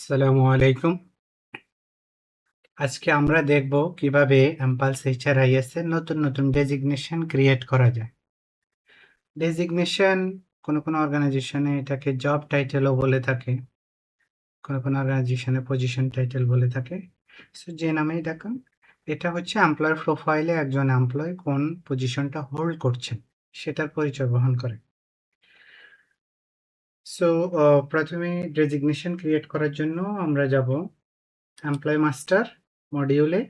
আসসালামু আলাইকুম। আজকে আমরা দেখব কিভাবে এমপালস এইচআরআইএস এর নতুন ডেজিগনেশন ক্রিয়েট করা যায়। ডেজিগনেশন কোনো অর্গানাইজেশনে এটাকে জব টাইটেলও বলে থাকে, কোনো অর্গানাইজেশনে পজিশন টাইটেল বলে থাকে। সো যে নামেই ডাকুন, এটা হচ্ছে এমপ্লয়ার প্রোফাইলে একজন এমপ্লয় কোন পজিশনটা হোল্ড করছেন সেটার পরিচয় বহন করে। সো প্রথমে ডেজিগনেশন ক্রিয়েট করার জন্য আমরা যাব এমপ্লয় মাস্টার মডিউলে,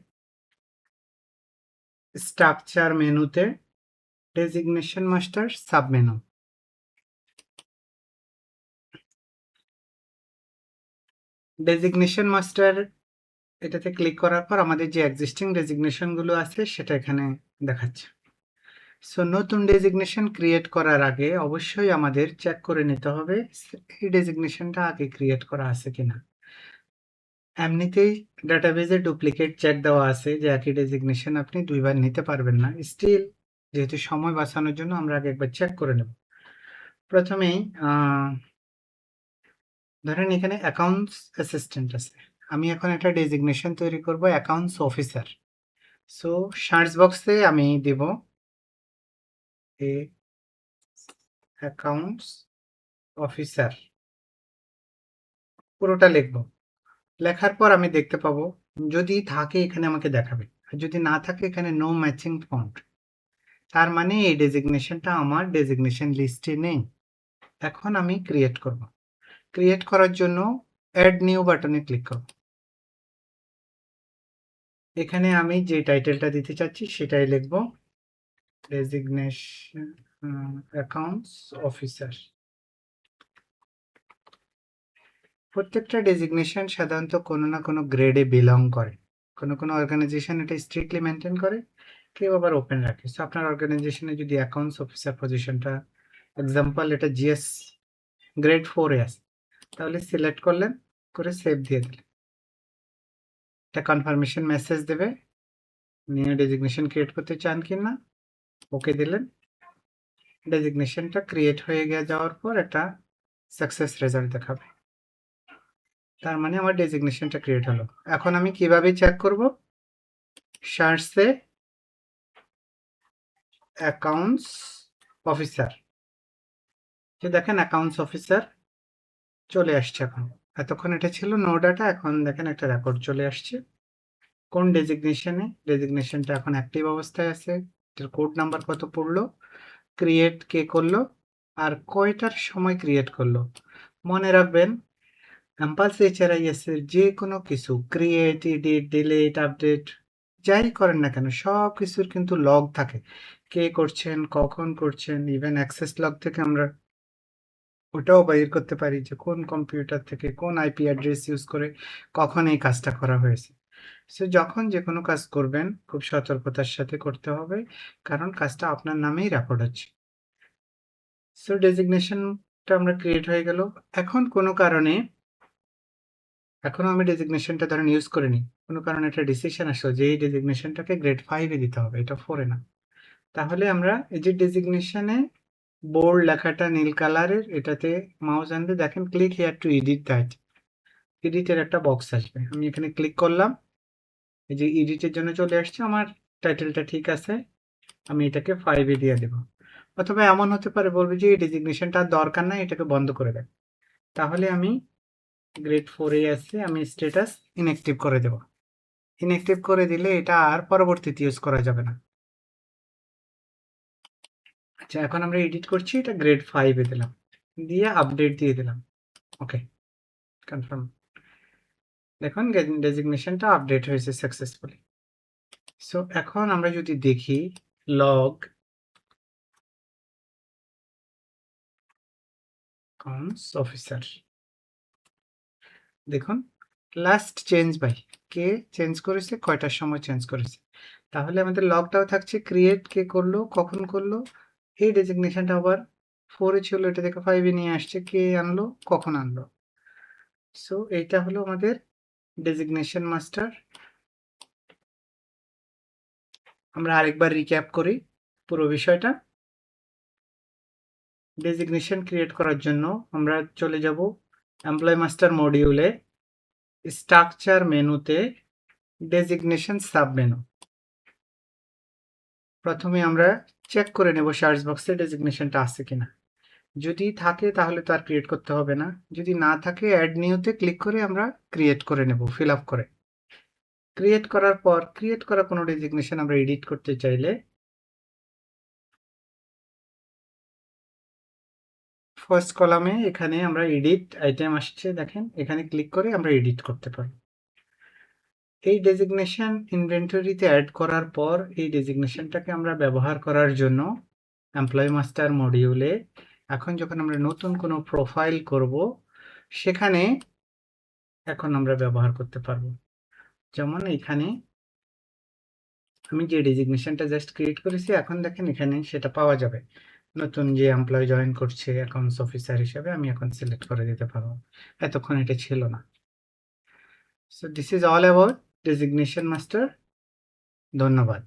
স্ট্রাকচার মেনুতে designation master submenu. Designation master এটাতে ক্লিক করার পর আমাদের যে এক্সিস্টিং ডেজিগনেশন গুলো আছে সেটা এখানে দেখাচ্ছে। সো নতুন ডেজিগনেশন ক্রিয়েট করার আগে অবশ্যই আমাদের চেক করে নিতে হবে এই ডেজিগনেশনটা আগে ক্রিয়েট করা আছে কিনা। এমনিতেই ডাটাবেজে ডুপ্লিকেট চেক দেওয়া আছে যে একই ডেজিগনেশন আপনি দুইবার নিতে পারবেন না। স্টিল যেহেতু সময় বাঁচানোর জন্য আমরা আগে একবার চেক করে নেব। প্রথমেই ধরেন এখানে অ্যাকাউন্টস অ্যাসিস্ট্যান্ট আছে, আমি এখন একটা ডেজিগনেশন তৈরি করব অ্যাকাউন্টস অফিসার। সো সার্চ বক্সে আমি দেব এ অ্যাকাউন্টস অফিসার, পুরোটা লিখব। লেখার পর আমি দেখতে পাবো যদি থাকে এখানে আমাকে দেখাবে, আর যদি না থাকে এখানে নো ম্যাচিং ফন্ট, তার মানে এই ডেজিগনেশনটা আমার ডেজিগনেশন লিস্টে নেই। এখন আমি ক্রিয়েট করব। ক্রিয়েট করার জন্য অ্যাড নিউ বাটনে ক্লিক করব। এখানে আমি যে টাইটেলটা দিতে চাচ্ছি সেটাই লিখব, ডেজিগনেশন অ্যাকাউন্টস অফিসার। প্রত্যেকটা ডেজিগনেশন সাধারণত কোনো না কোনো গ্রেডে বিলং করে। কোনো অর্গানাইজেশন এটা স্ট্রিক্টলি মেনটেন করে, কেউ আবার ওপেন রাখে। সো আপনার অর্গানাইজেশনে যদি অ্যাকাউন্টস অফিসার পজিশনটা এক্সাম্পল এটা জিএস গ্রেড 4-এ আছে, তাহলে সিলেক্ট করলেন, করে সেভ দিয়ে দিলেন। এটা কনফার্মেশন মেসেজ দেবে নিউ ডেজিগনেশন ক্রিয়েট করতে চান কিনা, ওকে দিলেন। ডেজিগনেশনটা ক্রিয়েট হয়ে যাওয়ার পর একটা সাকসেস রেজাল্ট দেখাবে, তার মানে আমার ডেজিগনেশনটা ক্রিয়েট হলো। এখন আমি কিভাবে চেক করব? সার্চে অ্যাকাউন্টস অফিসার, যে দেখেন অ্যাকাউন্টস অফিসার চলে আসছে। এখন এতক্ষণ এটা ছিল নো ডাটা, এখন দেখেন একটা রেকর্ড চলে আসছে কোন ডেজিগনেশনে। ডেজিগনেশনটা এখন অ্যাক্টিভ অবস্থায় আছে, এটার কোড নাম্বার কত পড়লো, ক্রিয়েট কে করলো, আর কয়টার সময় ক্রিয়েট করলো। মনে রাখবেন এমপালস এইচআরআইএস এর যে কোনো কিছু ক্রিয়েট, এডিট, ডিলিট, আপডেট যাই করেন না কেন সব কিছুর কিন্তু লগ থাকে, কে করছেন, কখন করছেন। ইভেন অ্যাক্সেস লগ থেকে আমরা ওটাও বাইর করতে পারি যে কোন কম্পিউটার থেকে কোন আইপি অ্যাড্রেস ইউজ করে কখন এই কাজটা করা হয়েছে। সো যখন যে কোনো কাজ করবেন খুব সতর্কতার সাথে করতে হবে, কারণ কাজটা আপনার নামেই রেকর্ড হচ্ছে। সো ডেজিগনেশনটা আমরা ক্রিয়েট হয়ে গেল। এখন কোনো কারণে এখনো আমি ডেজিগনেশনটা ধরেন ইউজ করিনি, কোনো কারণে একটা ডিসিশন আসলো যে এই ডেজিগনেশনটাকে গ্রেড 5-এ দিতে হবে, এটা 4-এ না। তাহলে আমরা এই যে ডেজিগনেশনে বোল্ড লেখাটা নীল কালারের, এটাতে মাউস আনলে দেখেন click here to edit that, এডিটের একটা বক্স আসবে। আমি এখানে ক্লিক করলাম, এই যে এডিটের জন্য চলে আসছে, আমার টাইটেলটা ঠিক আছে, আমি এটাকে 5-এ দিয়ে দেব। অথবা এমন হতে পারে বলবে যে এই ডেজিগনেশনটা দরকার নাই, এটাকে বন্ধ করে দেয়। তাহলে আমি গ্রেড 4-এ আছে, আমি স্ট্যাটাস ইনঅ্যাক্টিভ করে দেব। ইনঅ্যাক্টিভ করে দিলে এটা আর পরবর্তীতে ইউজ করা যাবে না। আচ্ছা, এখন আমরা এডিট করছি, এটা গ্রেড 5-এ দিলাম, দিয়ে আপডেট দিয়ে দিলাম। Okay, confirm. দেখুন ডেজিগনেশনটা আপডেট হয়েছে সাকসেসফুলি। সো এখন আমরা যদি দেখি লগ অ্যাকাউন্টস অফিসার, দেখুন লাস্ট চেঞ্জ বাই, কে চেঞ্জ করেছে, কয়টার সময় চেঞ্জ করেছে। তাহলে আমাদের লগটাও থাকছে, ক্রিয়েট কে করলো, কখন করলো। এই ডেজিগনেশনটা আবার 4-এ ছিল, এটা থেকে 5-এ নিয়ে আসছে, কে আনলো, কখন আনলো। সো এইটা হলো আমাদের ডেজিগনেশন মাস্টার। আমরা আরেকবার রিক্যাপ করি পুরো বিষয়টা। ডেজিগনেশন ক্রিয়েট করার জন্য আমরা চলে যাব এমপ্লয় মাস্টার মডিউলে, স্ট্রাকচার মেনুতে ডেজিগনেশন সাব মেনু। প্রথমে আমরা চেক করে নেব সার্চ বক্সে ডেজিগনেশনটা আছে কিনা। যদি থাকে তাহলে তো আর ক্রিয়েট করতে হবে না, যদি না থাকে অ্যাড নিউতে ক্লিক করে আমরা ক্রিয়েট করে নেব, ফিল আপ করে। ক্রিয়েট করার পর ক্রিয়েট করা কোনো ডেজিগনেশন আমরা এডিট করতে চাইলে ফার্স্ট কলামে এখানে আমরা এডিট আইটেম আসছে, দেখেন এখানে ক্লিক করে আমরা এডিট করতে পারি। এই ডেজিগনেশন ইনভেন্টরিতে অ্যাড করার পর এই ডেজিগনেশনটাকে আমরা ব্যবহার করার জন্য এমপ্লয়ি মাস্টার মডিউলে এখন যখন আমরা নতুন কোনো প্রোফাইল করব সেখানে এখন আমরা ব্যবহার করতে পারবো। যেমন এখানে আমি যে ডেজিগনেশনটা জাস্ট ক্রিয়েট করেছি এখন দেখেন এখানে সেটা পাওয়া যাবে। নতুন যে এমপ্লয়ি জয়েন করছে অ্যাকাউন্টস অফিসার হিসেবে আমি এখন সিলেক্ট করে দিতে পারবো, এতক্ষণ এটা ছিল না। So this is all about designation master. ধন্যবাদ।